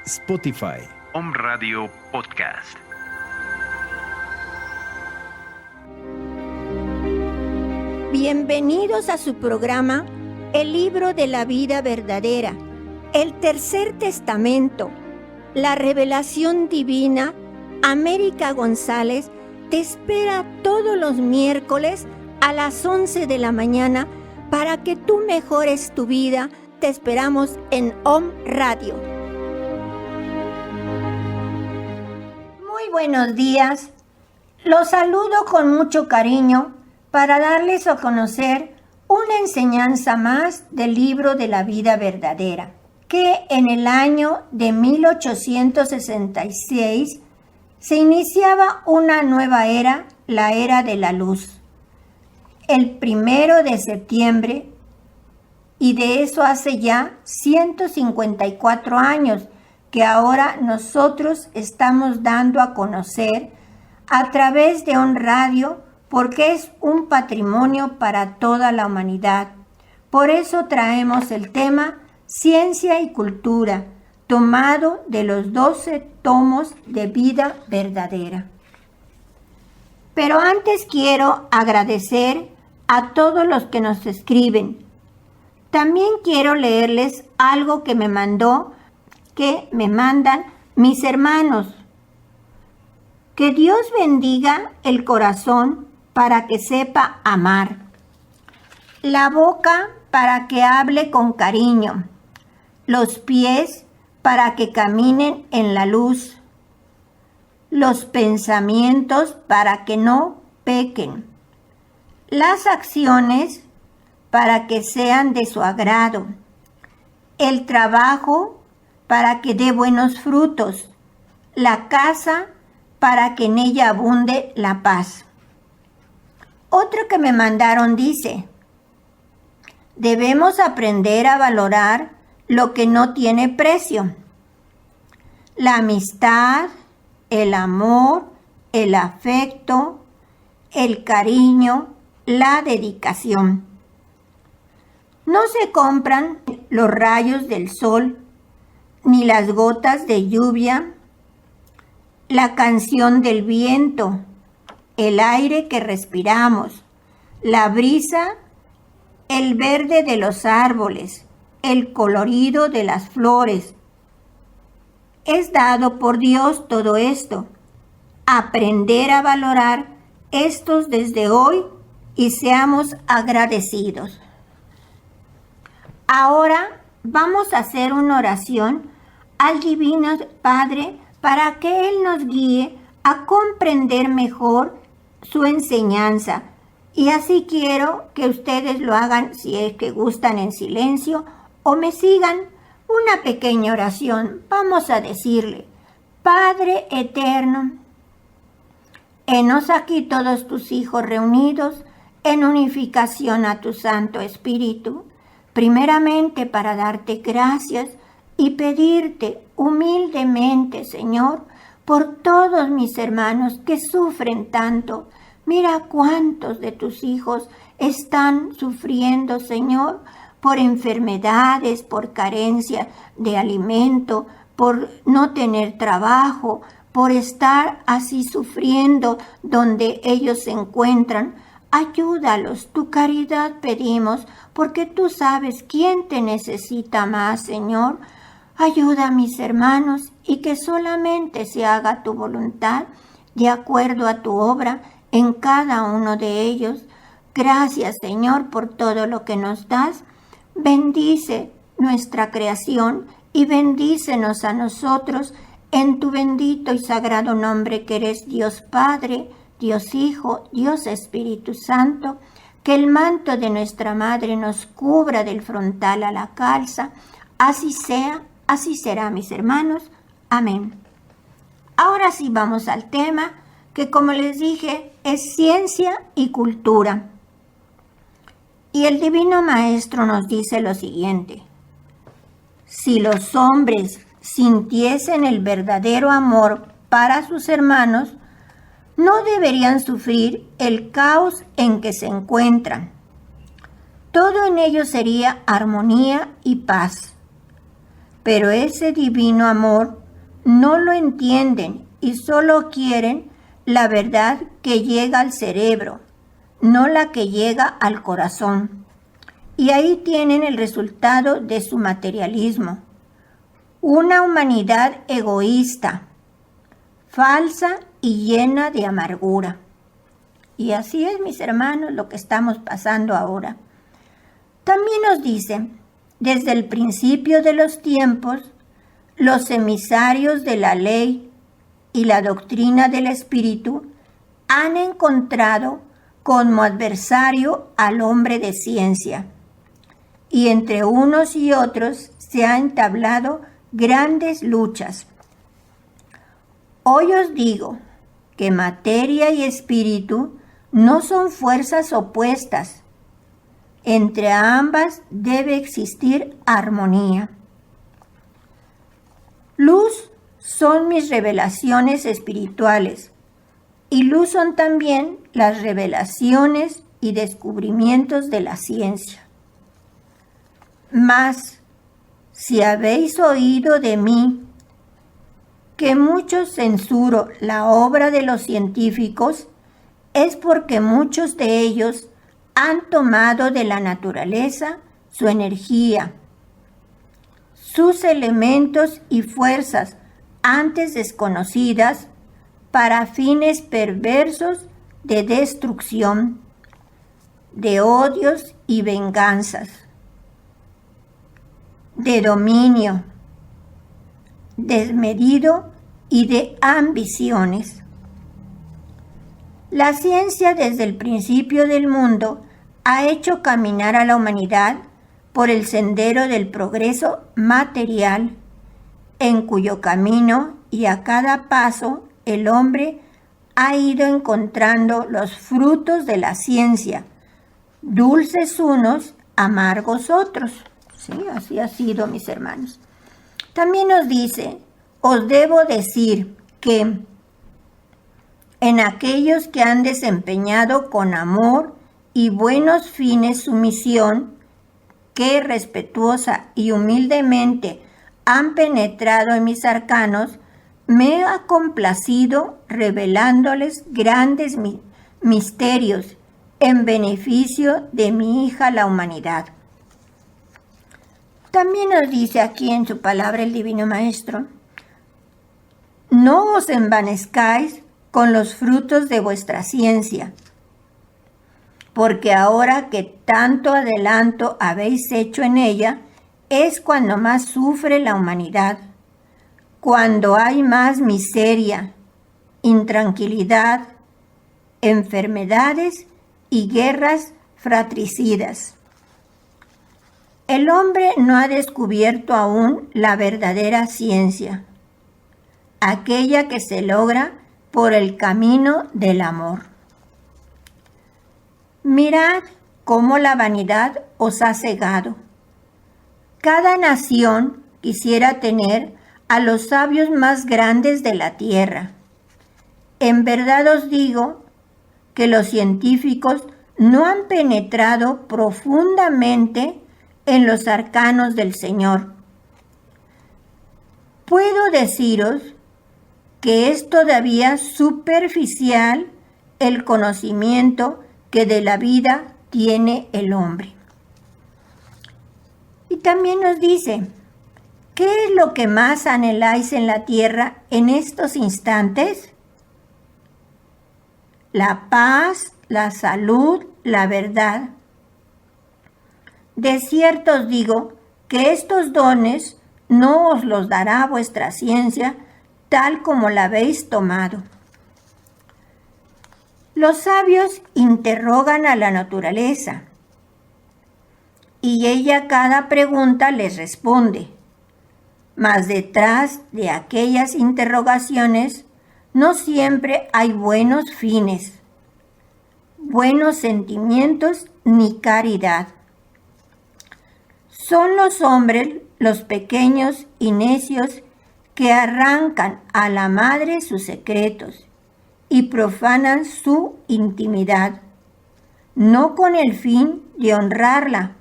Spotify. Om Radio Podcast. Bienvenidos a su programa El Libro de la Vida Verdadera, el Tercer Testamento, la Revelación Divina. América González te espera todos los miércoles a las 11 de la mañana para que tú mejores tu vida. Te esperamos en Om Radio. Muy buenos días. Los saludo con mucho cariño para darles a conocer una enseñanza más del Libro de la Vida Verdadera, que en el año de 1866 se iniciaba una nueva era, la era de la luz. El 1 de septiembre, y de eso hace ya 154 años, que ahora nosotros estamos dando a conocer a través de un radio, porque es un patrimonio para toda la humanidad. Por eso traemos el tema Ciencia y Cultura, tomado de los 12 tomos de Vida Verdadera. Pero antes quiero agradecer a todos los que nos escriben. También quiero leerles algo que me mandan mis hermanos. Que Dios bendiga el corazón para que sepa amar, la boca para que hable con cariño, los pies para que caminen en la luz, los pensamientos para que no pequen, las acciones para que sean de su agrado, el trabajo para que dé buenos frutos, la casa para que en ella abunde la paz. Otro que me mandaron dice: debemos aprender a valorar lo que no tiene precio. La amistad, el amor, el afecto, el cariño, la dedicación. No se compran los rayos del sol, ni las gotas de lluvia, la canción del viento, el aire que respiramos, la brisa, el verde de los árboles, el colorido de las flores. Es dado por Dios todo esto. Aprender a valorar estos desde hoy y seamos agradecidos. Ahora vamos a hacer una oración al Divino Padre para que Él nos guíe a comprender mejor su enseñanza. Y así quiero que ustedes lo hagan, si es que gustan, en silencio o me sigan. Una pequeña oración. Vamos a decirle: Padre eterno, henos aquí todos tus hijos reunidos en unificación a tu Santo Espíritu, primeramente para darte gracias y pedirte humildemente, Señor, por todos mis hermanos que sufren tanto. Mira cuántos de tus hijos están sufriendo, Señor, por enfermedades, por carencia de alimento, por no tener trabajo, por estar así sufriendo donde ellos se encuentran. Ayúdalos, tu caridad pedimos, porque tú sabes quién te necesita más, Señor. Ayuda a mis hermanos y que solamente se haga tu voluntad de acuerdo a tu obra en cada uno de ellos. Gracias, Señor, por todo lo que nos das. Bendice nuestra creación y bendícenos a nosotros en tu bendito y sagrado nombre, que eres Dios Padre, Dios Hijo, Dios Espíritu Santo. Que el manto de nuestra Madre nos cubra del frontal a la calza. Así sea. Así será, mis hermanos. Amén. Ahora sí vamos al tema, que como les dije, es ciencia y cultura. Y el Divino Maestro nos dice lo siguiente: si los hombres sintiesen el verdadero amor para sus hermanos, no deberían sufrir el caos en que se encuentran. Todo en ellos sería armonía y paz. pero ese divino amor no lo entienden y solo quieren la verdad que llega al cerebro, no la que llega al corazón. Y ahí tienen el resultado de su materialismo. Una humanidad egoísta, falsa y llena de amargura. Y así es, mis hermanos, lo que estamos pasando ahora. También nos dice, desde el principio de los tiempos, los emisarios de la ley y la doctrina del Espíritu han encontrado como adversario al hombre de ciencia. Y entre unos y otros se han entablado grandes luchas. Hoy os digo que materia y espíritu no son fuerzas opuestas. Entre ambas debe existir armonía. Luz son mis revelaciones espirituales y luz son también las revelaciones y descubrimientos de la ciencia. Mas, si habéis oído de mí que mucho censuro la obra de los científicos, es porque muchos de ellos han tomado de la naturaleza su energía, sus elementos y fuerzas antes desconocidas para fines perversos de destrucción, de odios y venganzas, de dominio desmedido y de ambiciones. La ciencia desde el principio del mundo ha hecho caminar a la humanidad por el sendero del progreso material, en cuyo camino y a cada paso el hombre ha ido encontrando los frutos de la ciencia, dulces unos, amargos otros. Sí, así ha sido, mis hermanos. También nos dice, os debo decir que en aquellos que han desempeñado con amor y buenos fines su misión, que respetuosa y humildemente han penetrado en mis arcanos, me ha complacido revelándoles grandes misterios en beneficio de mi hija la humanidad. También nos dice aquí en su palabra el Divino Maestro, no os envanezcáis con los frutos de vuestra ciencia, porque ahora que tanto adelanto habéis hecho en ella, es cuando más sufre la humanidad, cuando hay más miseria, intranquilidad, enfermedades y guerras fratricidas. El hombre no ha descubierto aún la verdadera ciencia, aquella que se logra por el camino del amor. Mirad cómo la vanidad os ha cegado. Cada nación quisiera tener a los sabios más grandes de la tierra. En verdad os digo que los científicos no han penetrado profundamente en los arcanos del Señor. Puedo deciros que es todavía superficial el conocimiento que de la vida tiene el hombre. Y también nos dice, ¿qué es lo que más anheláis en la tierra en estos instantes? La paz, la salud, la verdad. De cierto os digo que estos dones no os los dará vuestra ciencia tal como la habéis tomado. Los sabios interrogan a la naturaleza y ella cada pregunta les responde, mas detrás de aquellas interrogaciones no siempre hay buenos fines, buenos sentimientos ni caridad. Son los hombres, los pequeños y necios, que arrancan a la madre sus secretos y profanan su intimidad, no con el fin de honrarla,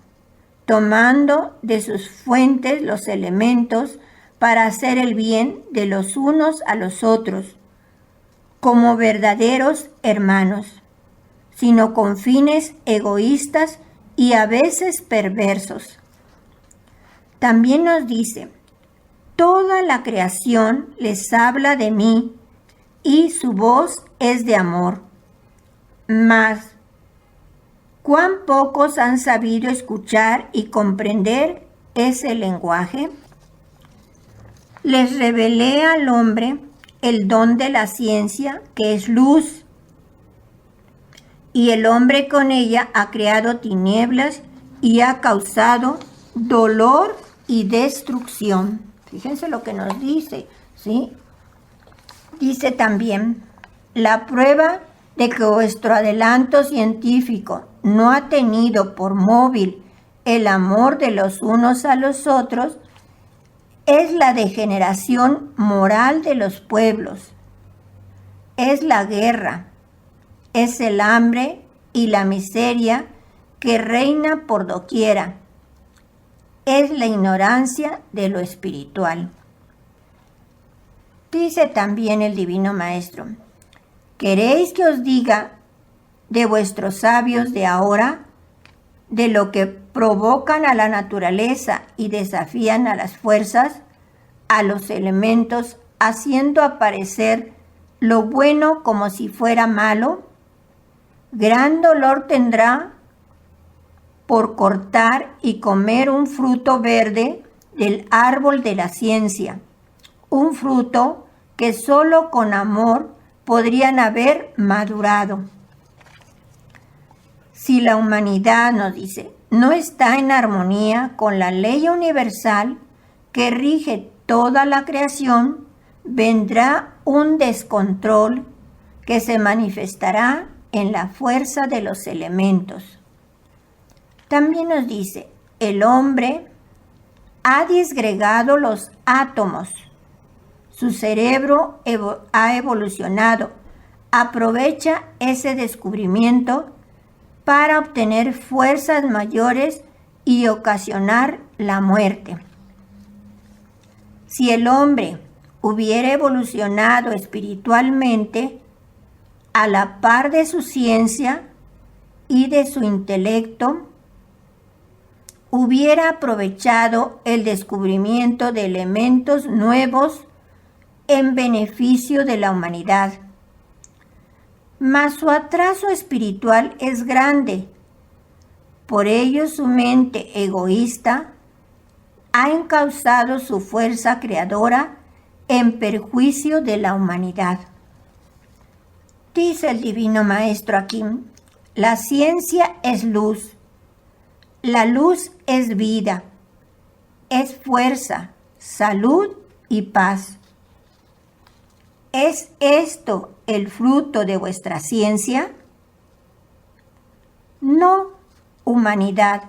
tomando de sus fuentes los elementos para hacer el bien de los unos a los otros, como verdaderos hermanos, sino con fines egoístas y a veces perversos. También nos dice, toda la creación les habla de mí y su voz es de amor. Mas, ¿cuán pocos han sabido escuchar y comprender ese lenguaje? Les revelé al hombre el don de la ciencia, que es luz, y el hombre con ella ha creado tinieblas y ha causado dolor y destrucción. Fíjense lo que nos dice, ¿sí? Dice también, la prueba de que vuestro adelanto científico no ha tenido por móvil el amor de los unos a los otros es la degeneración moral de los pueblos, es la guerra, es el hambre y la miseria que reina por doquiera, es la ignorancia de lo espiritual. Dice también el Divino Maestro, ¿queréis que os diga de vuestros sabios de ahora, de lo que provocan a la naturaleza y desafían a las fuerzas, a los elementos, haciendo aparecer lo bueno como si fuera malo? Gran dolor tendrá por cortar y comer un fruto verde del árbol de la ciencia, un fruto que solo con amor podrían haber madurado. Si la humanidad, nos dice, no está en armonía con la ley universal que rige toda la creación, vendrá un descontrol que se manifestará en la fuerza de los elementos. También nos dice, el hombre ha disgregado los átomos, su cerebro ha evolucionado, aprovecha ese descubrimiento para obtener fuerzas mayores y ocasionar la muerte. Si el hombre hubiera evolucionado espiritualmente a la par de su ciencia y de su intelecto, hubiera aprovechado el descubrimiento de elementos nuevos en beneficio de la humanidad. Mas su atraso espiritual es grande. Por ello su mente egoísta ha encauzado su fuerza creadora en perjuicio de la humanidad. Dice el Divino Maestro aquí, la ciencia es luz, la luz es vida, es fuerza, salud y paz. ¿Es esto el fruto de vuestra ciencia? No, humanidad.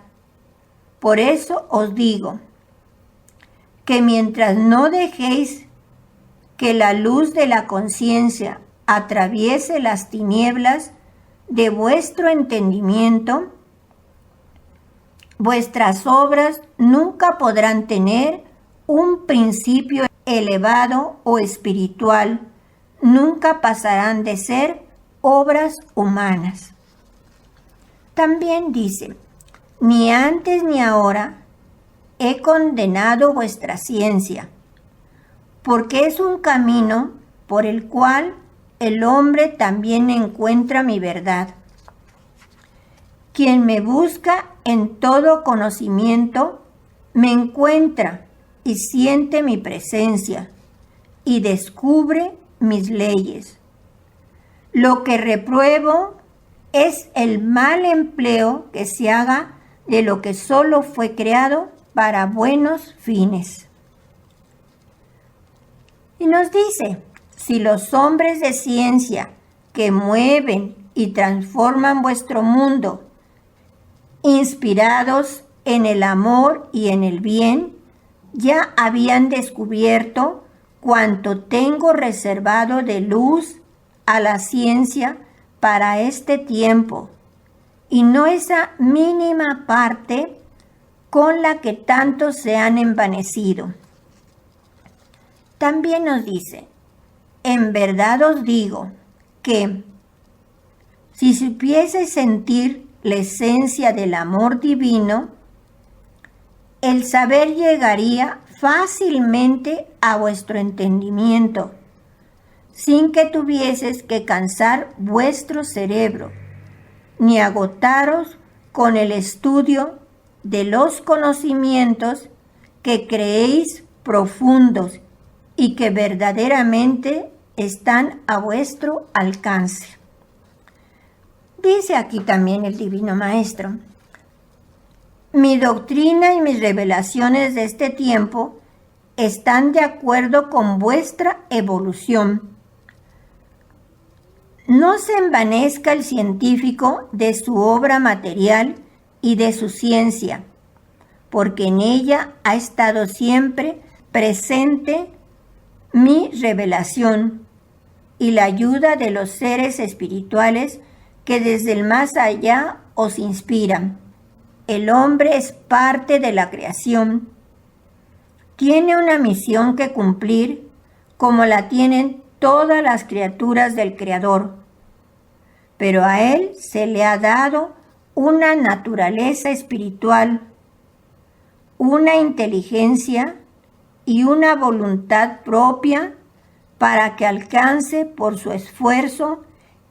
Por eso os digo que mientras no dejéis que la luz de la conciencia atraviese las tinieblas de vuestro entendimiento, vuestras obras nunca podrán tener un principio elevado o espiritual, nunca pasarán de ser obras humanas. También dice, ni antes ni ahora he condenado vuestra ciencia, porque es un camino por el cual el hombre también encuentra mi verdad. Quien me busca en todo conocimiento, me encuentra y siente mi presencia y descubre mis leyes. Lo que repruebo es el mal empleo que se haga de lo que solo fue creado para buenos fines. Y nos dice, si los hombres de ciencia que mueven y transforman vuestro mundo, inspirados en el amor y en el bien, ya habían descubierto cuanto tengo reservado de luz a la ciencia para este tiempo, y no esa mínima parte con la que tantos se han envanecido. También nos dice, en verdad os digo que si supieseis sentir la esencia del amor divino, el saber llegaría fácilmente a vuestro entendimiento, sin que tuvieseis que cansar vuestro cerebro, ni agotaros con el estudio de los conocimientos que creéis profundos y que verdaderamente están a vuestro alcance. Dice aquí también el Divino Maestro, mi doctrina y mis revelaciones de este tiempo están de acuerdo con vuestra evolución. No se envanezca el científico de su obra material y de su ciencia, porque en ella ha estado siempre presente mi revelación y la ayuda de los seres espirituales que desde el más allá os inspiran. El hombre es parte de la creación. Tiene una misión que cumplir como la tienen todas las criaturas del Creador, pero a él se le ha dado una naturaleza espiritual, una inteligencia y una voluntad propia para que alcance por su esfuerzo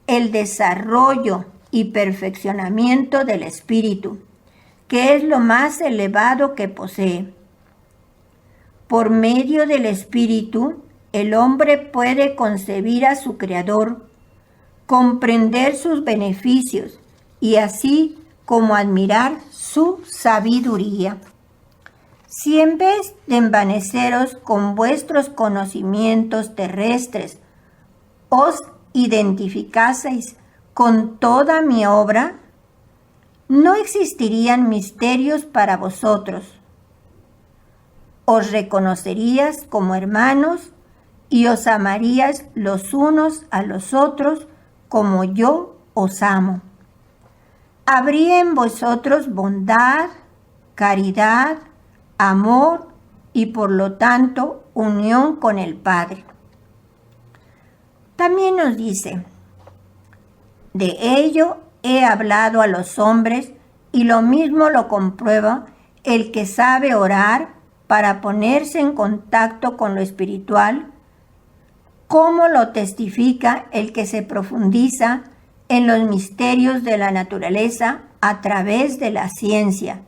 el desarrollo y perfeccionamiento del espíritu, que es lo más elevado que posee. Por medio del espíritu, el hombre puede concebir a su Creador, comprender sus beneficios y así como admirar su sabiduría. Si en vez de envaneceros con vuestros conocimientos terrestres, os identificaseis con toda mi obra, no existirían misterios para vosotros. Os reconocerías como hermanos y os amaríais los unos a los otros como yo os amo. Habría en vosotros bondad, caridad, amor y por lo tanto unión con el Padre. También nos dice, de ello he hablado a los hombres y lo mismo lo comprueba el que sabe orar para ponerse en contacto con lo espiritual, como lo testifica el que se profundiza en los misterios de la naturaleza a través de la ciencia.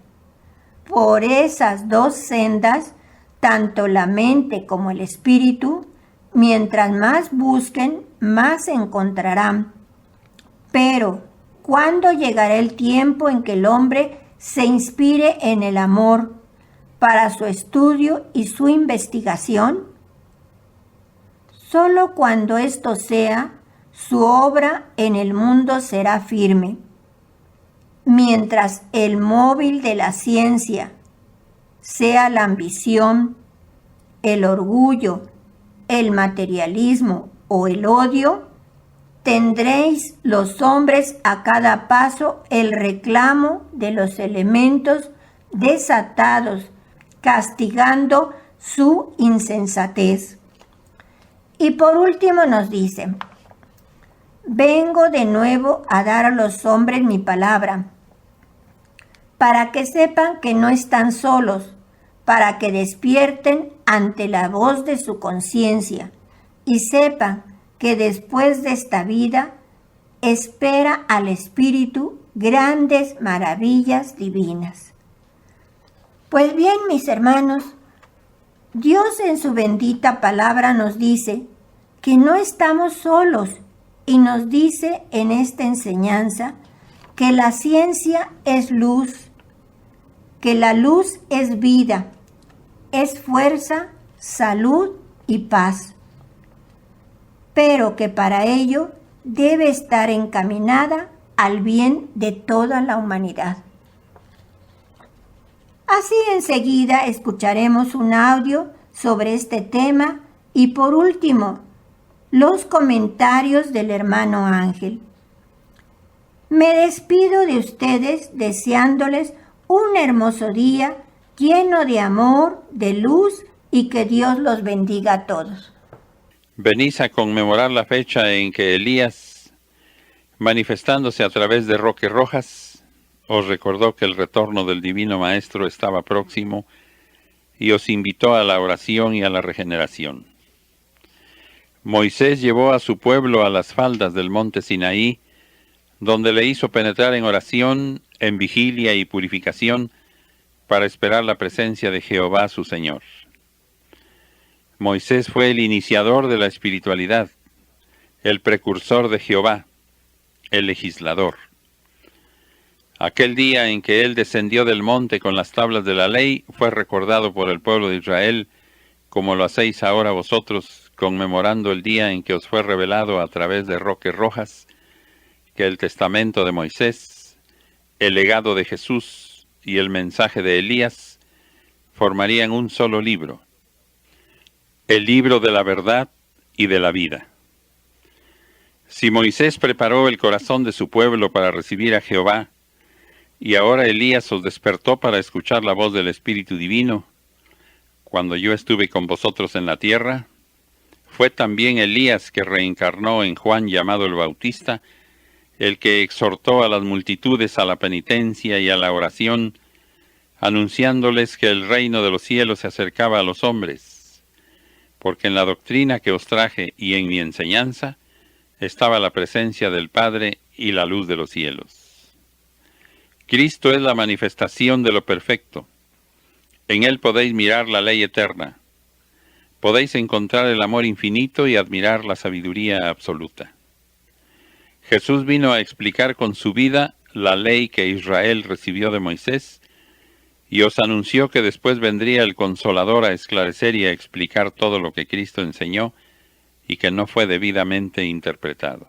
Por esas dos sendas, tanto la mente como el espíritu, mientras más busquen, más encontrarán. Pero, ¿cuándo llegará el tiempo en que el hombre se inspire en el amor para su estudio y su investigación? Solo cuando esto sea, su obra en el mundo será firme. Mientras el móvil de la ciencia sea la ambición, el orgullo, el materialismo o el odio, tendréis los hombres a cada paso el reclamo de los elementos desatados, castigando su insensatez. Y por último nos dice, vengo de nuevo a dar a los hombres mi palabra, para que sepan que no están solos, para que despierten ante la voz de su conciencia y sepan que después de esta vida espera al espíritu grandes maravillas divinas. Pues bien, mis hermanos, Dios en su bendita palabra nos dice que no estamos solos y nos dice en esta enseñanza que la ciencia es luz, que la luz es vida, es fuerza, salud y paz, pero que para ello debe estar encaminada al bien de toda la humanidad. Así enseguida escucharemos un audio sobre este tema y por último, los comentarios del hermano Ángel. Me despido de ustedes deseándoles un hermoso día lleno de amor, de luz, y que Dios los bendiga a todos. Venís a conmemorar la fecha en que Elías, manifestándose a través de roques rojas, os recordó que el retorno del Divino Maestro estaba próximo y os invitó a la oración y a la regeneración. Moisés llevó a su pueblo a las faldas del monte Sinaí, donde le hizo penetrar en oración, en vigilia y purificación, para esperar la presencia de Jehová su Señor. Moisés fue el iniciador de la espiritualidad, el precursor de Jehová, el legislador. Aquel día en que él descendió del monte con las tablas de la ley fue recordado por el pueblo de Israel, como lo hacéis ahora vosotros, conmemorando el día en que os fue revelado a través de roques rojas, que el testamento de Moisés, el legado de Jesús y el mensaje de Elías formarían un solo libro, el libro de la verdad y de la vida. Si Moisés preparó el corazón de su pueblo para recibir a Jehová, y ahora Elías os despertó para escuchar la voz del Espíritu Divino, cuando yo estuve con vosotros en la tierra, fue también Elías que reencarnó en Juan llamado el Bautista, el que exhortó a las multitudes a la penitencia y a la oración, anunciándoles que el reino de los cielos se acercaba a los hombres, porque en la doctrina que os traje y en mi enseñanza estaba la presencia del Padre y la luz de los cielos. Cristo es la manifestación de lo perfecto. En Él podéis mirar la ley eterna. Podéis encontrar el amor infinito y admirar la sabiduría absoluta. Jesús vino a explicar con su vida la ley que Israel recibió de Moisés y os anunció que después vendría el Consolador a esclarecer y a explicar todo lo que Cristo enseñó y que no fue debidamente interpretado.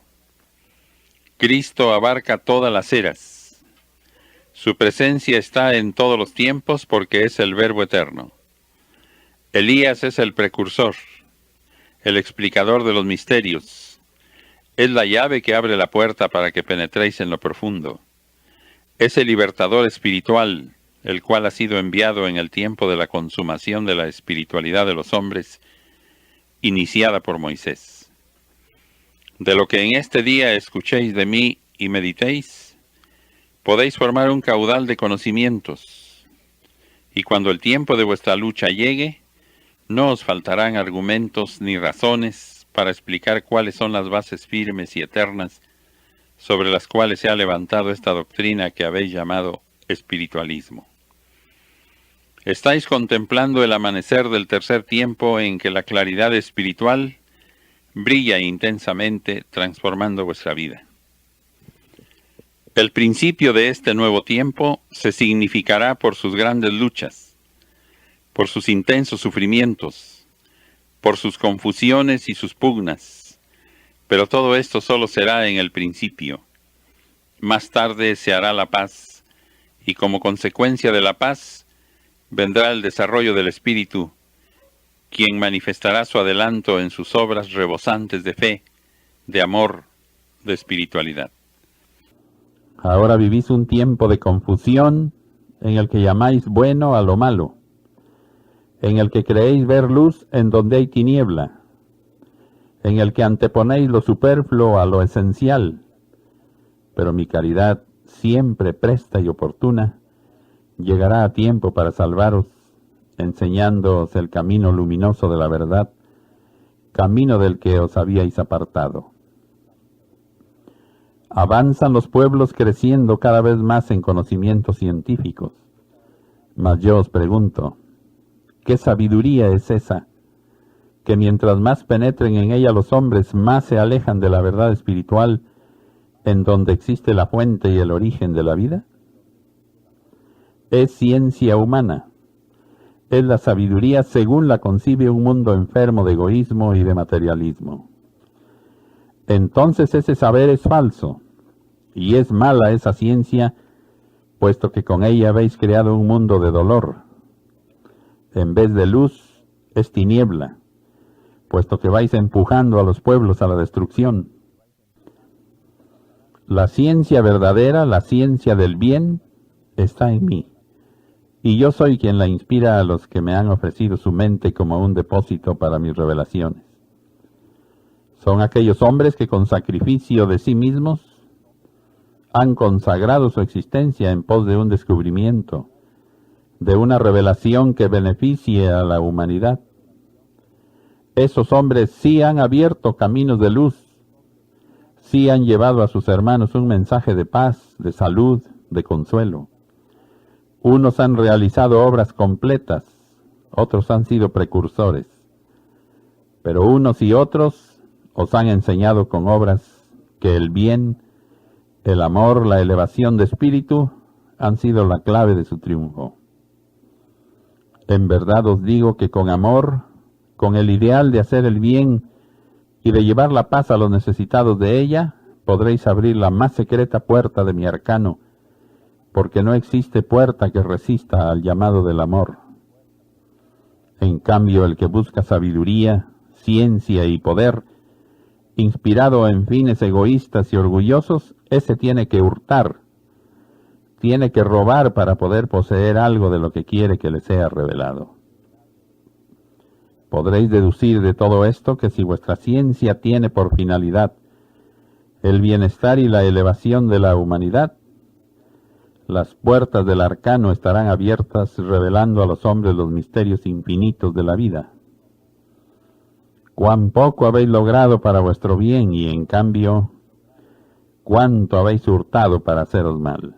Cristo abarca todas las eras. Su presencia está en todos los tiempos porque es el Verbo eterno. Elías es el precursor, el explicador de los misterios. Es la llave que abre la puerta para que penetréis en lo profundo. Es el libertador espiritual, el cual ha sido enviado en el tiempo de la consumación de la espiritualidad de los hombres, iniciada por Moisés. De lo que en este día escuchéis de mí y meditéis, podéis formar un caudal de conocimientos, y cuando el tiempo de vuestra lucha llegue, no os faltarán argumentos ni razones para explicar cuáles son las bases firmes y eternas sobre las cuales se ha levantado esta doctrina que habéis llamado espiritualismo. Estáis contemplando el amanecer del tercer tiempo en que la claridad espiritual brilla intensamente, transformando vuestra vida. El principio de este nuevo tiempo se significará por sus grandes luchas, por sus intensos sufrimientos, por sus confusiones y sus pugnas, pero todo esto solo será en el principio. Más tarde se hará la paz, y como consecuencia de la paz, vendrá el desarrollo del Espíritu, quien manifestará su adelanto en sus obras rebosantes de fe, de amor, de espiritualidad. Ahora vivís un tiempo de confusión en el que llamáis bueno a lo malo, en el que creéis ver luz en donde hay tiniebla, en el que anteponéis lo superfluo a lo esencial, pero mi caridad, siempre presta y oportuna, llegará a tiempo para salvaros, enseñándoos el camino luminoso de la verdad, camino del que os habíais apartado. Avanzan los pueblos creciendo cada vez más en conocimientos científicos, mas yo os pregunto, ¿qué sabiduría es esa, que mientras más penetren en ella los hombres, más se alejan de la verdad espiritual, en donde existe la fuente y el origen de la vida? Es ciencia humana, es la sabiduría según la concibe un mundo enfermo de egoísmo y de materialismo. Entonces ese saber es falso, y es mala esa ciencia, puesto que con ella habéis creado un mundo de dolor. En vez de luz, es tiniebla, puesto que vais empujando a los pueblos a la destrucción. La ciencia verdadera, la ciencia del bien, está en mí, y yo soy quien la inspira a los que me han ofrecido su mente como un depósito para mis revelaciones. Son aquellos hombres que con sacrificio de sí mismos han consagrado su existencia en pos de un descubrimiento, de una revelación que beneficie a la humanidad. Esos hombres sí han abierto caminos de luz, sí han llevado a sus hermanos un mensaje de paz, de salud, de consuelo. Unos han realizado obras completas, otros han sido precursores, pero unos y otros os han enseñado con obras que el bien, el amor, la elevación de espíritu han sido la clave de su triunfo. En verdad os digo que con amor, con el ideal de hacer el bien y de llevar la paz a los necesitados de ella, podréis abrir la más secreta puerta de mi arcano, porque no existe puerta que resista al llamado del amor. En cambio, el que busca sabiduría, ciencia y poder, inspirado en fines egoístas y orgullosos, ese tiene que hurtar, tiene que robar para poder poseer algo de lo que quiere que le sea revelado. Podréis deducir de todo esto que si vuestra ciencia tiene por finalidad el bienestar y la elevación de la humanidad, las puertas del arcano estarán abiertas revelando a los hombres los misterios infinitos de la vida. Cuán poco habéis logrado para vuestro bien y en cambio, cuánto habéis hurtado para haceros mal.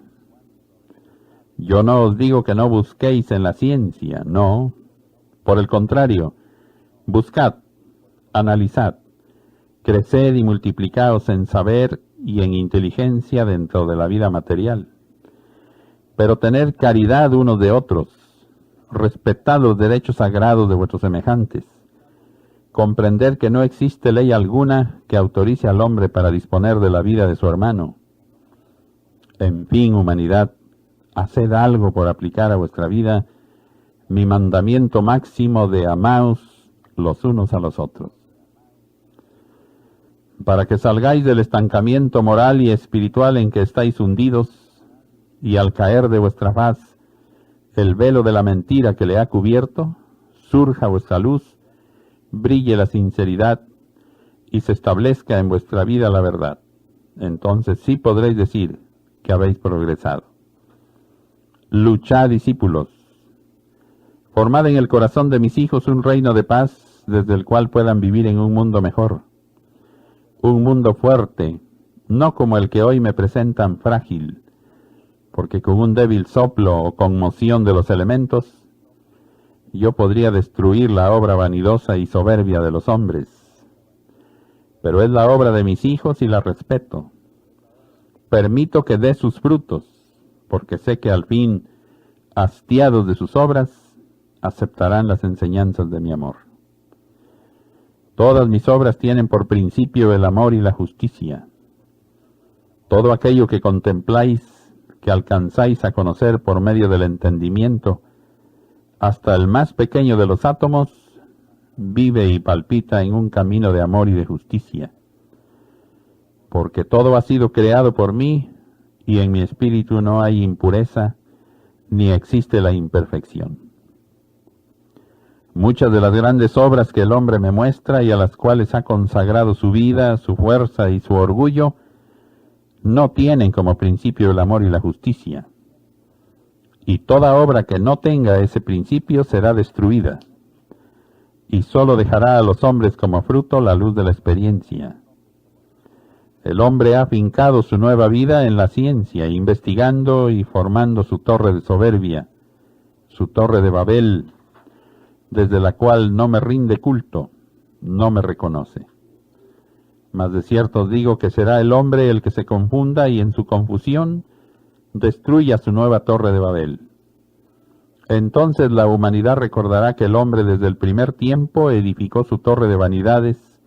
Yo no os digo que no busquéis en la ciencia, no. Por el contrario, buscad, analizad, creced y multiplicaos en saber y en inteligencia dentro de la vida material. Pero tened caridad unos de otros, respetad los derechos sagrados de vuestros semejantes, comprender que no existe ley alguna que autorice al hombre para disponer de la vida de su hermano. En fin, humanidad, haced algo por aplicar a vuestra vida mi mandamiento máximo de amaos los unos a los otros. Para que salgáis del estancamiento moral y espiritual en que estáis hundidos, y al caer de vuestra faz el velo de la mentira que le ha cubierto, surja vuestra luz, brille la sinceridad y se establezca en vuestra vida la verdad. Entonces sí podréis decir que habéis progresado. Luchad, discípulos. Formad en el corazón de mis hijos un reino de paz desde el cual puedan vivir en un mundo mejor. Un mundo fuerte, no como el que hoy me presentan frágil, porque con un débil soplo o conmoción de los elementos, yo podría destruir la obra vanidosa y soberbia de los hombres. Pero es la obra de mis hijos y la respeto. Permito que dé sus frutos, porque sé que al fin, hastiados de sus obras, aceptarán las enseñanzas de mi amor. Todas mis obras tienen por principio el amor y la justicia. Todo aquello que contempláis, que alcanzáis a conocer por medio del entendimiento, hasta el más pequeño de los átomos, vive y palpita en un camino de amor y de justicia. Porque todo ha sido creado por mí, y en mi espíritu no hay impureza, ni existe la imperfección. Muchas de las grandes obras que el hombre me muestra y a las cuales ha consagrado su vida, su fuerza y su orgullo, no tienen como principio el amor y la justicia. Y toda obra que no tenga ese principio será destruida, y sólo dejará a los hombres como fruto la luz de la experiencia. El hombre ha fincado su nueva vida en la ciencia, investigando y formando su torre de soberbia, su torre de Babel, desde la cual no me rinde culto, no me reconoce. Mas de cierto os digo que será el hombre el que se confunda y en su confusión destruya su nueva torre de Babel. Entonces la humanidad recordará que el hombre desde el primer tiempo edificó su torre de vanidades,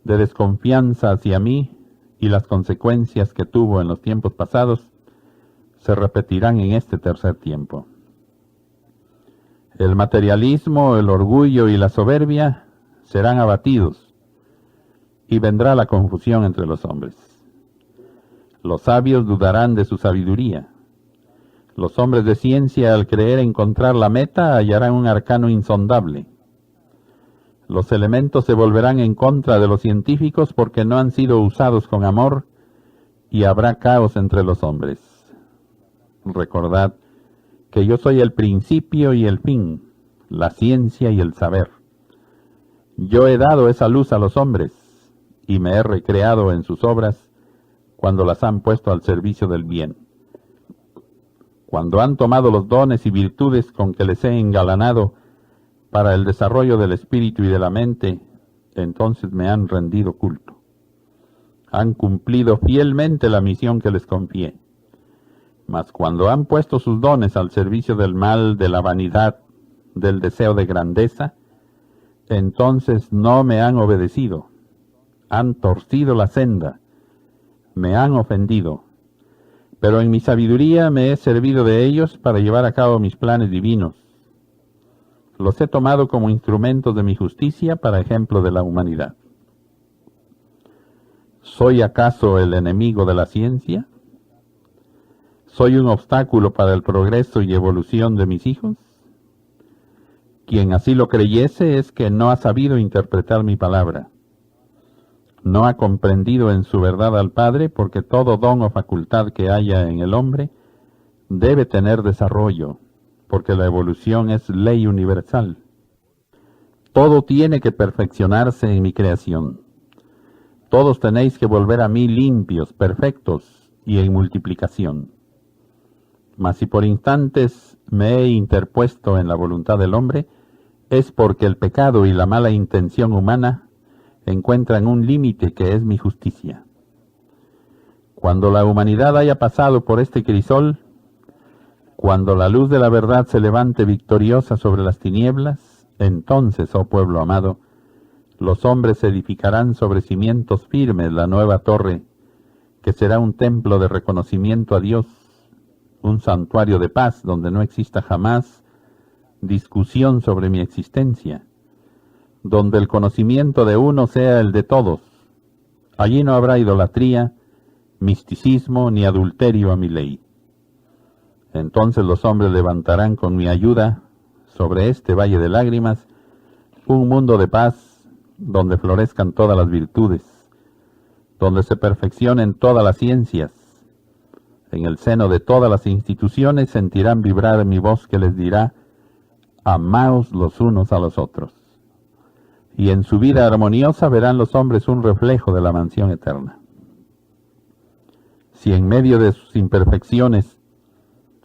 de desconfianza hacia mí, y las consecuencias que tuvo en los tiempos pasados se repetirán en este tercer tiempo. El materialismo, el orgullo y la soberbia serán abatidos, y vendrá la confusión entre los hombres. Los sabios dudarán de su sabiduría. Los hombres de ciencia, al creer encontrar la meta, hallarán un arcano insondable. Los elementos se volverán en contra de los científicos porque no han sido usados con amor y habrá caos entre los hombres. Recordad que yo soy el principio y el fin, la ciencia y el saber. Yo he dado esa luz a los hombres y me he recreado en sus obras cuando las han puesto al servicio del bien. Cuando han tomado los dones y virtudes con que les he engalanado para el desarrollo del espíritu y de la mente, entonces me han rendido culto. Han cumplido fielmente la misión que les confié. Mas cuando han puesto sus dones al servicio del mal, de la vanidad, del deseo de grandeza, entonces no me han obedecido. Han torcido la senda, me han ofendido. Pero en mi sabiduría me he servido de ellos para llevar a cabo mis planes divinos. Los he tomado como instrumentos de mi justicia para ejemplo de la humanidad. ¿Soy acaso el enemigo de la ciencia? ¿Soy un obstáculo para el progreso y evolución de mis hijos? Quien así lo creyese es que no ha sabido interpretar mi palabra. No ha comprendido en su verdad al Padre, porque todo don o facultad que haya en el hombre debe tener desarrollo, porque la evolución es ley universal. Todo tiene que perfeccionarse en mi creación. Todos tenéis que volver a mí limpios, perfectos y en multiplicación. Mas si por instantes me he interpuesto en la voluntad del hombre, es porque el pecado y la mala intención humana encuentran un límite que es mi justicia. Cuando la humanidad haya pasado por este crisol, cuando la luz de la verdad se levante victoriosa sobre las tinieblas, entonces, oh pueblo amado, los hombres edificarán sobre cimientos firmes la nueva torre, que será un templo de reconocimiento a Dios, un santuario de paz donde no exista jamás discusión sobre mi existencia, donde el conocimiento de uno sea el de todos. Allí no habrá idolatría, misticismo ni adulterio a mi ley. Entonces los hombres levantarán con mi ayuda sobre este valle de lágrimas un mundo de paz donde florezcan todas las virtudes, donde se perfeccionen todas las ciencias. En el seno de todas las instituciones sentirán vibrar mi voz que les dirá: amaos los unos a los otros. Y en su vida armoniosa verán los hombres un reflejo de la mansión eterna. Si en medio de sus imperfecciones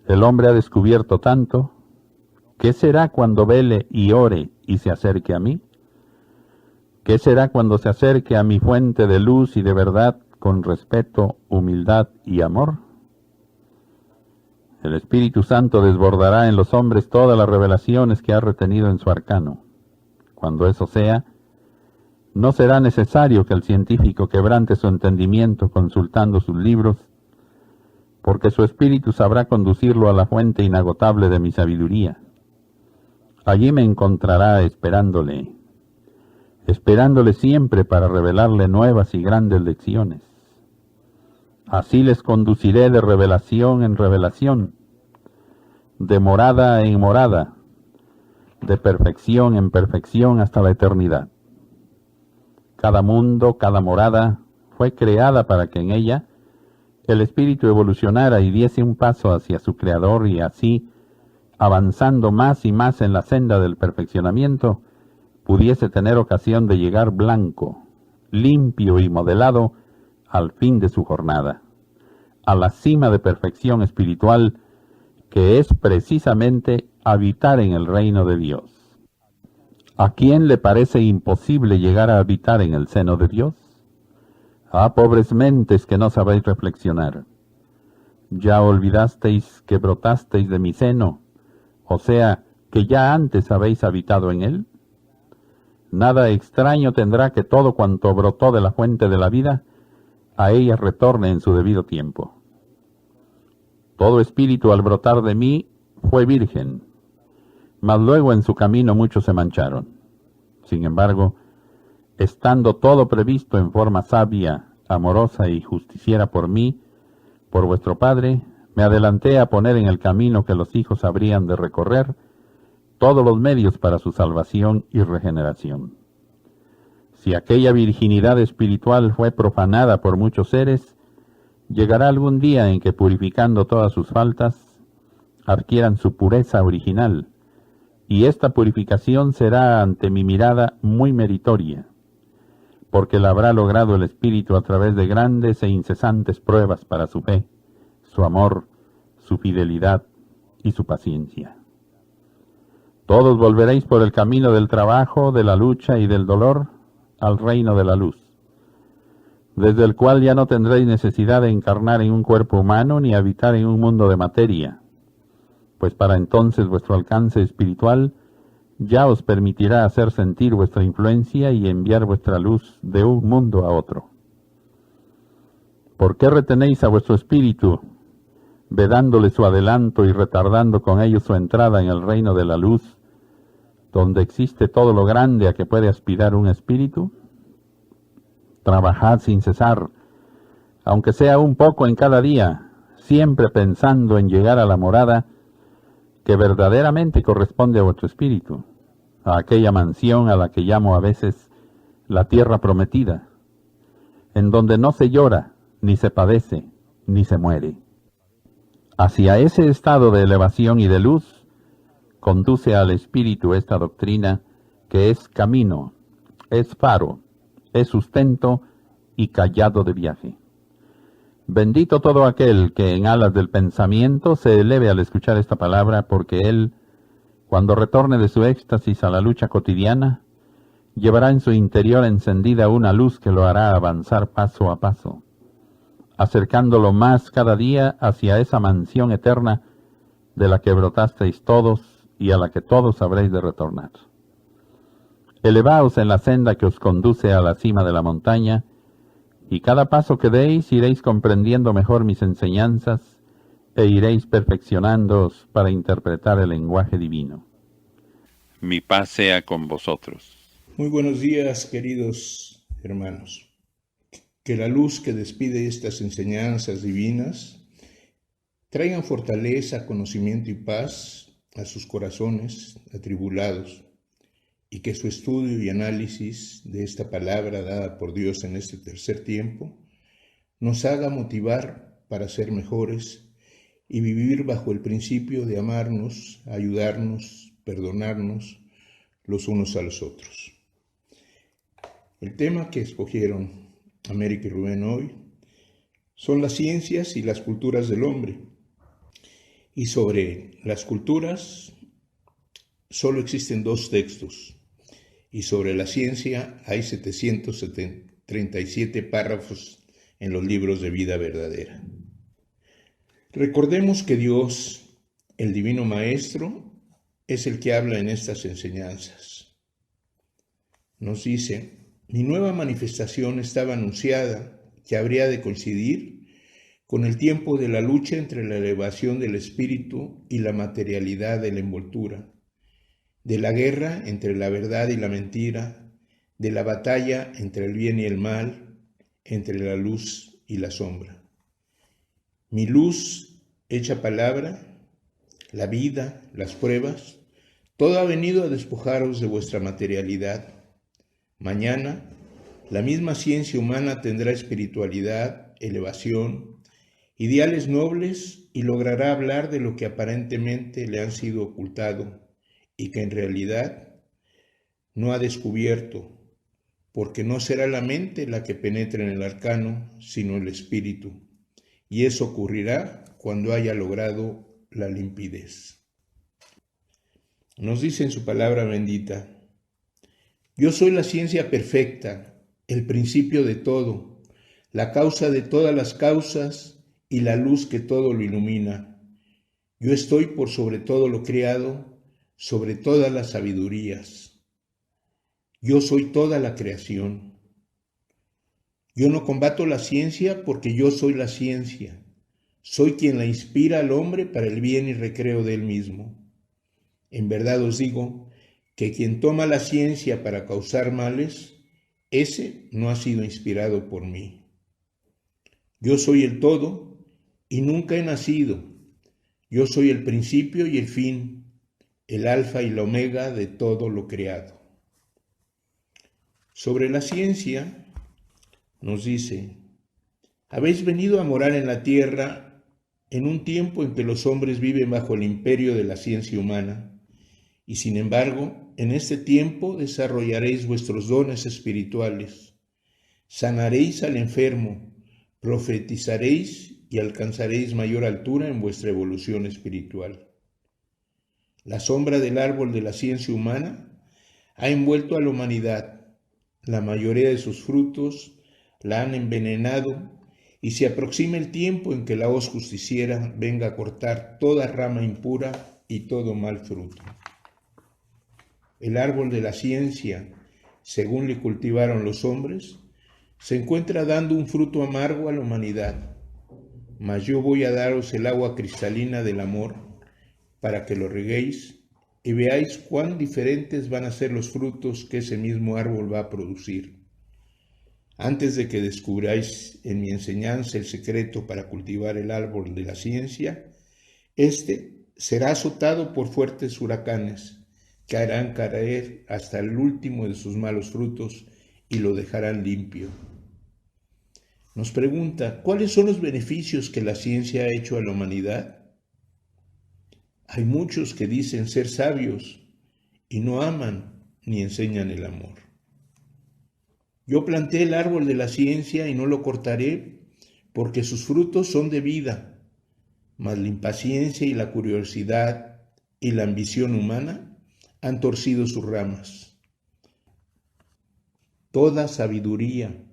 el hombre ha descubierto tanto, ¿qué será cuando vele y ore y se acerque a mí? ¿Qué será cuando se acerque a mi fuente de luz y de verdad con respeto, humildad y amor? El Espíritu Santo desbordará en los hombres todas las revelaciones que ha retenido en su arcano. Cuando eso sea, no será necesario que el científico quebrante su entendimiento consultando sus libros, porque su espíritu sabrá conducirlo a la fuente inagotable de mi sabiduría. Allí me encontrará esperándole siempre para revelarle nuevas y grandes lecciones. Así les conduciré de revelación en revelación, de morada en morada, de perfección en perfección hasta la eternidad. Cada mundo, cada morada, fue creada para que en ella el espíritu evolucionara y diese un paso hacia su creador y así, avanzando más y más en la senda del perfeccionamiento, pudiese tener ocasión de llegar blanco, limpio y modelado al fin de su jornada, a la cima de perfección espiritual que es precisamente habitar en el reino de Dios. ¿A quién le parece imposible llegar a habitar en el seno de Dios? Ah, pobres mentes que no sabéis reflexionar. ¿Ya olvidasteis que brotasteis de mi seno? O sea, que ya antes habéis habitado en él. Nada extraño tendrá que todo cuanto brotó de la fuente de la vida, a ella retorne en su debido tiempo. Todo espíritu al brotar de mí fue virgen, mas luego en su camino muchos se mancharon. Sin embargo, estando todo previsto en forma sabia, amorosa y justiciera por mí, por vuestro Padre, me adelanté a poner en el camino que los hijos habrían de recorrer todos los medios para su salvación y regeneración. Si aquella virginidad espiritual fue profanada por muchos seres, llegará algún día en que, purificando todas sus faltas, adquieran su pureza original, y esta purificación será ante mi mirada muy meritoria, porque la habrá logrado el Espíritu a través de grandes e incesantes pruebas para su fe, su amor, su fidelidad y su paciencia. Todos volveréis por el camino del trabajo, de la lucha y del dolor al reino de la luz, desde el cual ya no tendréis necesidad de encarnar en un cuerpo humano ni habitar en un mundo de materia, pues para entonces vuestro alcance espiritual ya os permitirá hacer sentir vuestra influencia y enviar vuestra luz de un mundo a otro. ¿Por qué retenéis a vuestro espíritu, vedándole su adelanto y retardando con ello su entrada en el reino de la luz, donde existe todo lo grande a que puede aspirar un espíritu? Trabajad sin cesar, aunque sea un poco en cada día, siempre pensando en llegar a la morada que verdaderamente corresponde a vuestro espíritu, a aquella mansión a la que llamo a veces la tierra prometida, en donde no se llora, ni se padece, ni se muere. Hacia ese estado de elevación y de luz conduce al espíritu esta doctrina que es camino, es faro, es sustento y cayado de viaje. Bendito todo aquel que en alas del pensamiento se eleve al escuchar esta palabra, porque él, cuando retorne de su éxtasis a la lucha cotidiana, llevará en su interior encendida una luz que lo hará avanzar paso a paso, acercándolo más cada día hacia esa mansión eterna de la que brotasteis todos y a la que todos habréis de retornar. Elevaos en la senda que os conduce a la cima de la montaña, y cada paso que deis iréis comprendiendo mejor mis enseñanzas e iréis perfeccionándoos para interpretar el lenguaje divino. Mi paz sea con vosotros. Muy buenos días, queridos hermanos. Que la luz que despide estas enseñanzas divinas traigan fortaleza, conocimiento y paz a sus corazones atribulados, y que su estudio y análisis de esta palabra dada por Dios en este tercer tiempo nos haga motivar para ser mejores y vivir bajo el principio de amarnos, ayudarnos, perdonarnos los unos a los otros. El tema que escogieron América y Rubén hoy son las ciencias y las culturas del hombre. Y sobre las culturas solo existen 2 textos. Y sobre la ciencia hay 737 párrafos en los libros de vida verdadera. Recordemos que Dios, el Divino Maestro, es el que habla en estas enseñanzas. Nos dice: mi nueva manifestación estaba anunciada, que habría de coincidir con el tiempo de la lucha entre la elevación del espíritu y la materialidad de la envoltura, de la guerra entre la verdad y la mentira, de la batalla entre el bien y el mal, entre la luz y la sombra. Mi luz hecha palabra, la vida, las pruebas, todo ha venido a despojaros de vuestra materialidad. Mañana, la misma ciencia humana tendrá espiritualidad, elevación, ideales nobles y logrará hablar de lo que aparentemente le han sido ocultado y que en realidad no ha descubierto, porque no será la mente la que penetre en el arcano, sino el espíritu, y eso ocurrirá cuando haya logrado la limpidez. Nos dice en su palabra bendita: yo soy la ciencia perfecta, el principio de todo, la causa de todas las causas y la luz que todo lo ilumina. Yo estoy por sobre todo lo creado, sobre todas las sabidurías. Yo soy toda la creación. Yo no combato la ciencia porque yo soy la ciencia. Soy quien la inspira al hombre para el bien y recreo de él mismo. En verdad os digo que quien toma la ciencia para causar males, ese no ha sido inspirado por mí. Yo soy el todo y nunca he nacido. Yo soy el principio y el fin, el alfa y la omega de todo lo creado. Sobre la ciencia, nos dice: habéis venido a morar en la tierra en un tiempo en que los hombres viven bajo el imperio de la ciencia humana, y sin embargo, en este tiempo desarrollaréis vuestros dones espirituales, sanaréis al enfermo, profetizaréis y alcanzaréis mayor altura en vuestra evolución espiritual. La sombra del árbol de la ciencia humana ha envuelto a la humanidad. La mayoría de sus frutos la han envenenado y se aproxima el tiempo en que la hoz justiciera venga a cortar toda rama impura y todo mal fruto. El árbol de la ciencia, según le cultivaron los hombres, se encuentra dando un fruto amargo a la humanidad, mas yo voy a daros el agua cristalina del amor para que lo reguéis y veáis cuán diferentes van a ser los frutos que ese mismo árbol va a producir. Antes de que descubráis en mi enseñanza el secreto para cultivar el árbol de la ciencia, este será azotado por fuertes huracanes que harán caer hasta el último de sus malos frutos y lo dejarán limpio. Nos pregunta: ¿cuáles son los beneficios que la ciencia ha hecho a la humanidad? Hay muchos que dicen ser sabios y no aman ni enseñan el amor. Yo planté el árbol de la ciencia y no lo cortaré, porque sus frutos son de vida, mas la impaciencia y la curiosidad y la ambición humana han torcido sus ramas. Toda sabiduría,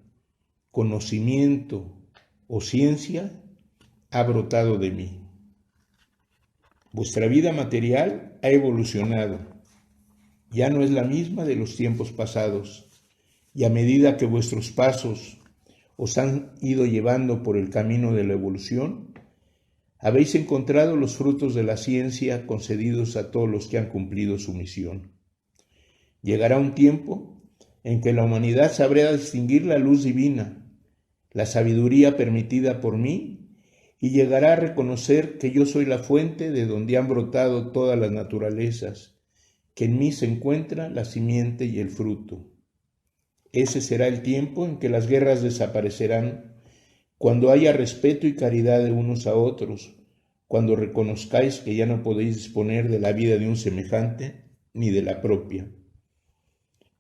conocimiento o ciencia ha brotado de mí. Vuestra vida material ha evolucionado, ya no es la misma de los tiempos pasados, y a medida que vuestros pasos os han ido llevando por el camino de la evolución, habéis encontrado los frutos de la ciencia concedidos a todos los que han cumplido su misión. Llegará un tiempo en que la humanidad sabrá distinguir la luz divina, la sabiduría permitida por mí, y llegará a reconocer que yo soy la fuente de donde han brotado todas las naturalezas, que en mí se encuentra la simiente y el fruto. Ese será el tiempo en que las guerras desaparecerán, cuando haya respeto y caridad de unos a otros, cuando reconozcáis que ya no podéis disponer de la vida de un semejante ni de la propia.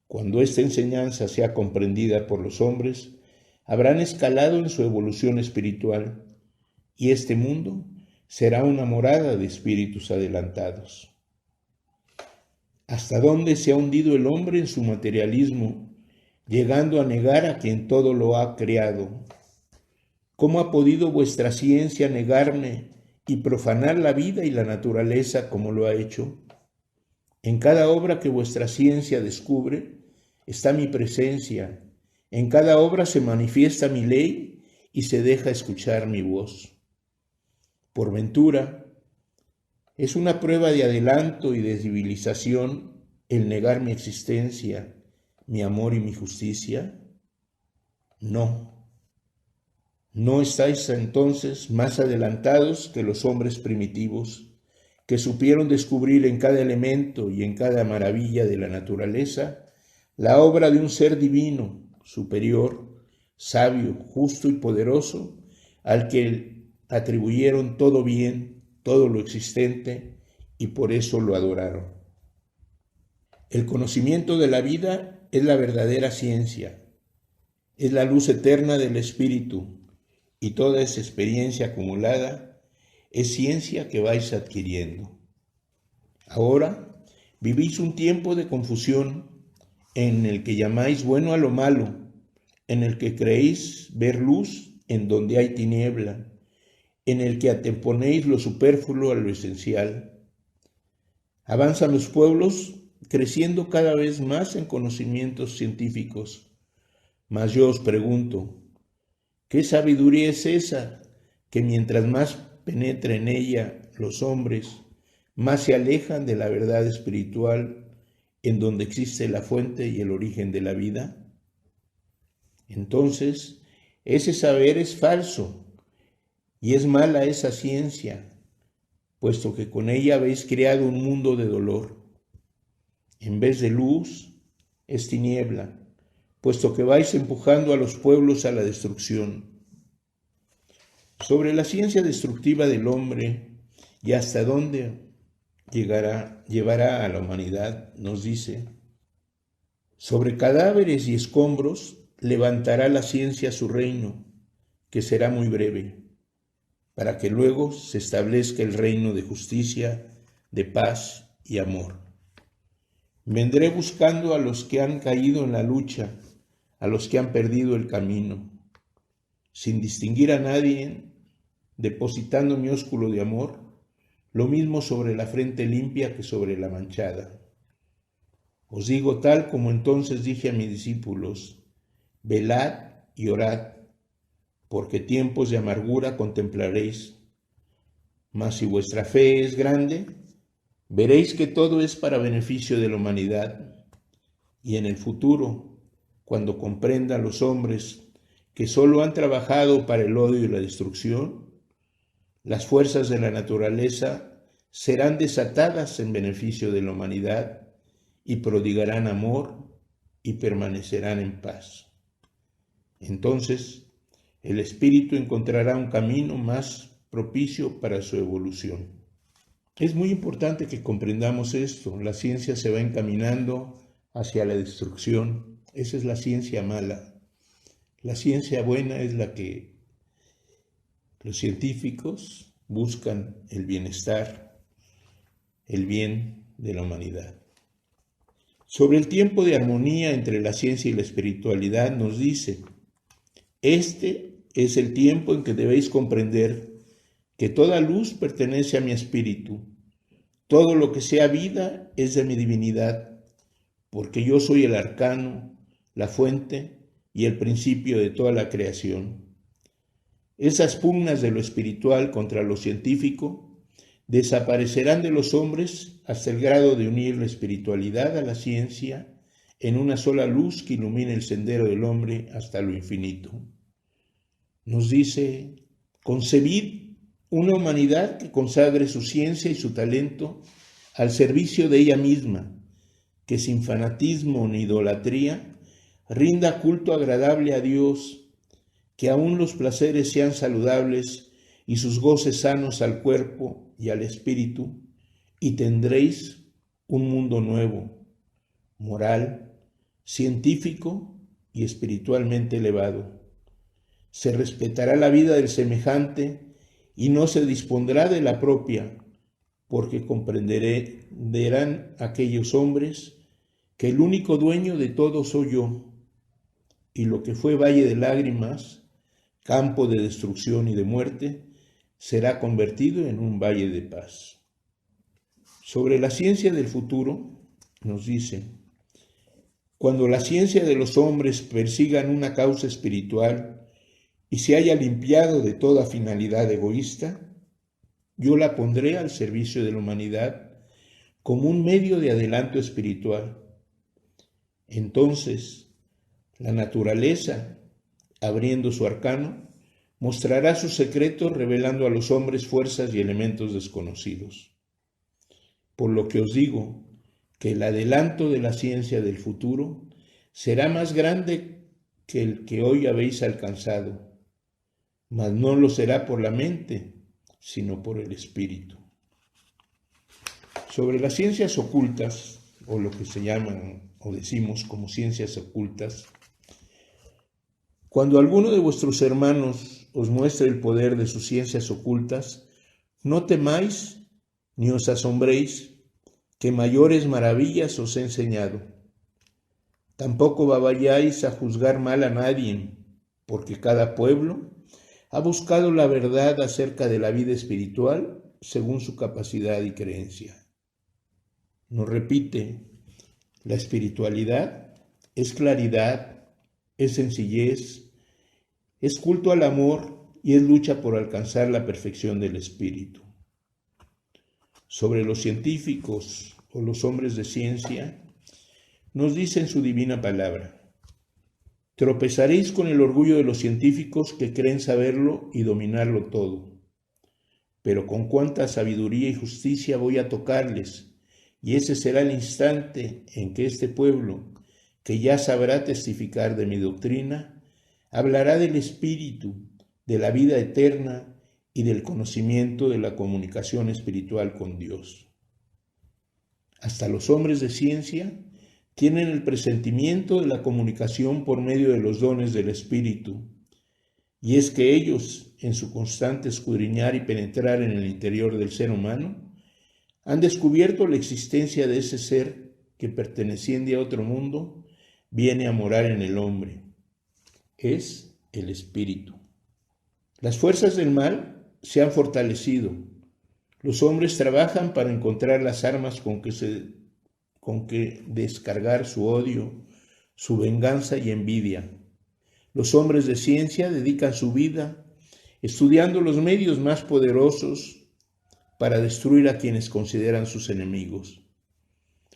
Cuando esta enseñanza sea comprendida por los hombres, habrán escalado en su evolución espiritual, y este mundo será una morada de espíritus adelantados. ¿Hasta dónde se ha hundido el hombre en su materialismo, llegando a negar a quien todo lo ha creado? ¿Cómo ha podido vuestra ciencia negarme y profanar la vida y la naturaleza como lo ha hecho? En cada obra que vuestra ciencia descubre está mi presencia, en cada obra se manifiesta mi ley y se deja escuchar mi voz. Por ventura, ¿es una prueba de adelanto y de civilización el negar mi existencia, mi amor y mi justicia? No. ¿No estáis entonces más adelantados que los hombres primitivos, que supieron descubrir en cada elemento y en cada maravilla de la naturaleza la obra de un ser divino, superior, sabio, justo y poderoso, al que atribuyeron todo bien, todo lo existente, y por eso lo adoraron? El conocimiento de la vida es la verdadera ciencia, es la luz eterna del espíritu, y toda esa experiencia acumulada es ciencia que vais adquiriendo. Ahora vivís un tiempo de confusión en el que llamáis bueno a lo malo, en el que creéis ver luz en donde hay tiniebla, en el que anteponéis lo superfluo a lo esencial. Avanzan los pueblos creciendo cada vez más en conocimientos científicos, mas yo os pregunto, ¿qué sabiduría es esa que mientras más penetra en ella los hombres, más se alejan de la verdad espiritual en donde existe la fuente y el origen de la vida? Entonces, ese saber es falso, Y es mala esa ciencia, puesto que con ella habéis creado un mundo de dolor. En vez de luz, es tiniebla, puesto que vais empujando a los pueblos a la destrucción. Sobre la ciencia destructiva del hombre y hasta dónde llevará a la humanidad, nos dice: sobre cadáveres y escombros levantará la ciencia su reino, que será muy breve, para que luego se establezca el reino de justicia, de paz y amor. Vendré buscando a los que han caído en la lucha, a los que han perdido el camino, sin distinguir a nadie, depositando mi ósculo de amor, lo mismo sobre la frente limpia que sobre la manchada. Os digo tal como entonces dije a mis discípulos: velad y orad, porque tiempos de amargura contemplaréis. Mas si vuestra fe es grande, veréis que todo es para beneficio de la humanidad, y en el futuro, cuando comprendan los hombres que solo han trabajado para el odio y la destrucción, las fuerzas de la naturaleza serán desatadas en beneficio de la humanidad y prodigarán amor y permanecerán en paz. Entonces, el espíritu encontrará un camino más propicio para su evolución. Es muy importante que comprendamos esto. La ciencia se va encaminando hacia la destrucción. Esa es la ciencia mala. La ciencia buena es la que los científicos buscan el bienestar, el bien de la humanidad. Sobre el tiempo de armonía entre la ciencia y la espiritualidad nos dice: este es el tiempo en que debéis comprender que toda luz pertenece a mi espíritu, todo lo que sea vida es de mi divinidad, porque yo soy el arcano, la fuente y el principio de toda la creación. Esas pugnas de lo espiritual contra lo científico desaparecerán de los hombres hasta el grado de unir la espiritualidad a la ciencia en una sola luz que ilumine el sendero del hombre hasta lo infinito. Nos dice: concebid una humanidad que consagre su ciencia y su talento al servicio de ella misma, que sin fanatismo ni idolatría rinda culto agradable a Dios, que aún los placeres sean saludables y sus goces sanos al cuerpo y al espíritu, y tendréis un mundo nuevo, moral, científico y espiritualmente elevado. Se respetará la vida del semejante y no se dispondrá de la propia, porque comprenderán aquellos hombres que el único dueño de todo soy yo, y lo que fue valle de lágrimas, campo de destrucción y de muerte, será convertido en un valle de paz. Sobre la ciencia del futuro, nos dice: cuando la ciencia de los hombres persigan una causa espiritual y se haya limpiado de toda finalidad egoísta, yo la pondré al servicio de la humanidad como un medio de adelanto espiritual. Entonces, la naturaleza, abriendo su arcano, mostrará sus secretos revelando a los hombres fuerzas y elementos desconocidos. Por lo que os digo que el adelanto de la ciencia del futuro será más grande que el que hoy habéis alcanzado, mas no lo será por la mente, sino por el espíritu. Sobre las ciencias ocultas, o lo que se llaman o decimos como ciencias ocultas, cuando alguno de vuestros hermanos os muestre el poder de sus ciencias ocultas, no temáis ni os asombréis, que mayores maravillas os he enseñado. Tampoco vayáis a juzgar mal a nadie, porque cada pueblo ha buscado la verdad acerca de la vida espiritual según su capacidad y creencia. Nos repite: la espiritualidad es claridad, es sencillez, es culto al amor y es lucha por alcanzar la perfección del espíritu. Sobre los científicos o los hombres de ciencia, nos dice en su divina palabra: Tropezaréis con el orgullo de los científicos que creen saberlo y dominarlo todo. Pero con cuánta sabiduría y justicia voy a tocarles, y ese será el instante en que este pueblo, que ya sabrá testificar de mi doctrina, hablará del Espíritu, de la vida eterna y del conocimiento de la comunicación espiritual con Dios. Hasta los hombres de ciencia tienen el presentimiento de la comunicación por medio de los dones del Espíritu, y es que ellos, en su constante escudriñar y penetrar en el interior del ser humano, han descubierto la existencia de ese ser que, perteneciente a otro mundo, viene a morar en el hombre. Es el Espíritu. Las fuerzas del mal se han fortalecido. Los hombres trabajan para encontrar las armas con que descargar su odio, su venganza y envidia. Los hombres de ciencia dedican su vida estudiando los medios más poderosos para destruir a quienes consideran sus enemigos.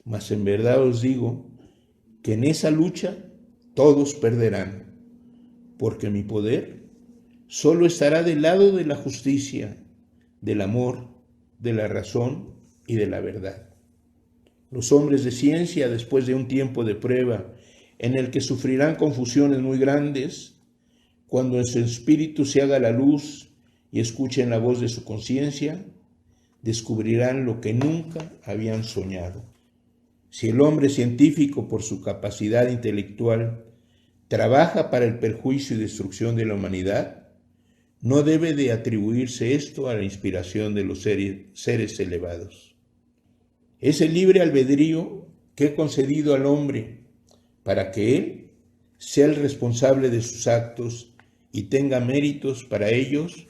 Mas en verdad os digo que en esa lucha todos perderán, porque mi poder solo estará del lado de la justicia, del amor, de la razón y de la verdad. Los hombres de ciencia, después de un tiempo de prueba en el que sufrirán confusiones muy grandes, cuando en su espíritu se haga la luz y escuchen la voz de su conciencia, descubrirán lo que nunca habían soñado. Si el hombre científico, por su capacidad intelectual, trabaja para el perjuicio y destrucción de la humanidad, no debe de atribuirse esto a la inspiración de los seres elevados. Es el libre albedrío que he concedido al hombre para que él sea el responsable de sus actos y tenga méritos para ellos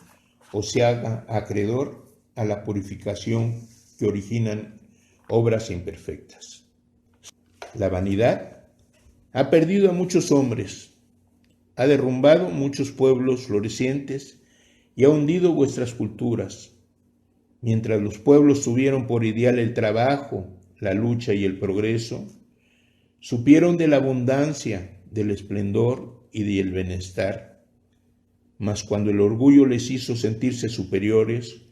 o se haga acreedor a la purificación que originan obras imperfectas. La vanidad ha perdido a muchos hombres, ha derrumbado muchos pueblos florecientes y ha hundido vuestras culturas. Mientras los pueblos tuvieron por ideal el trabajo, la lucha y el progreso, supieron de la abundancia, del esplendor y del bienestar. Mas cuando el orgullo les hizo sentirse superiores,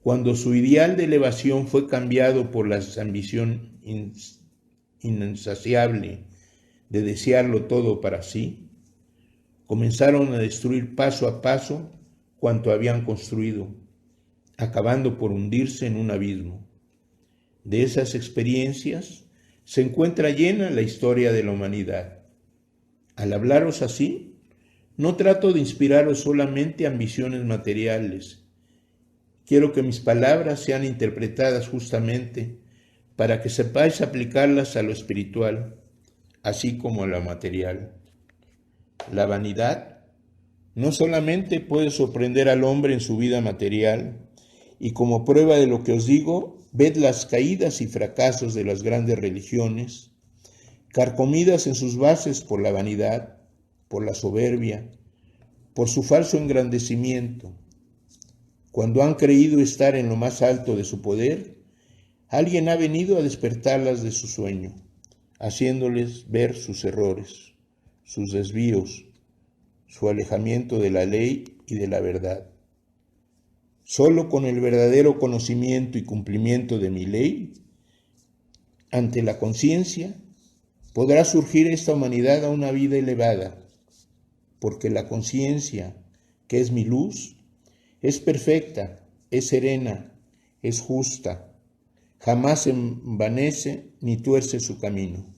cuando su ideal de elevación fue cambiado por la ambición insaciable de desearlo todo para sí, comenzaron a destruir paso a paso cuanto habían construido, acabando por hundirse en un abismo. De esas experiencias se encuentra llena la historia de la humanidad. Al hablaros así, no trato de inspiraros solamente ambiciones materiales. Quiero que mis palabras sean interpretadas justamente para que sepáis aplicarlas a lo espiritual, así como a lo material. La vanidad no solamente puede sorprender al hombre en su vida material, y como prueba de lo que os digo, ved las caídas y fracasos de las grandes religiones, carcomidas en sus bases por la vanidad, por la soberbia, por su falso engrandecimiento. Cuando han creído estar en lo más alto de su poder, alguien ha venido a despertarlas de su sueño, haciéndoles ver sus errores, sus desvíos, su alejamiento de la ley y de la verdad. Solo con el verdadero conocimiento y cumplimiento de mi ley, ante la conciencia, podrá surgir esta humanidad a una vida elevada, porque la conciencia, que es mi luz, es perfecta, es serena, es justa, jamás envanece ni tuerce su camino.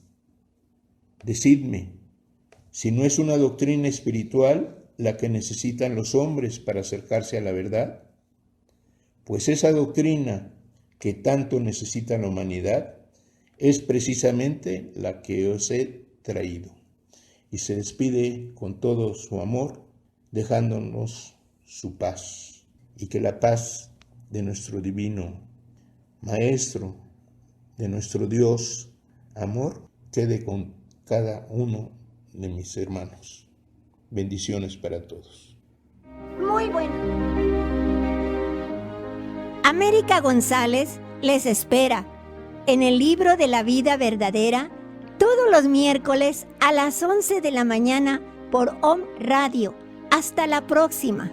Decidme, si no es una doctrina espiritual la que necesitan los hombres para acercarse a la verdad, pues esa doctrina que tanto necesita la humanidad es precisamente la que os he traído. Y se despide con todo su amor, dejándonos su paz. Y que la paz de nuestro divino Maestro, de nuestro Dios, amor, quede con cada uno de mis hermanos. Bendiciones para todos. Muy bueno. América González les espera en el libro de la vida verdadera todos los miércoles a las 11 de la mañana por Om Radio. Hasta la próxima.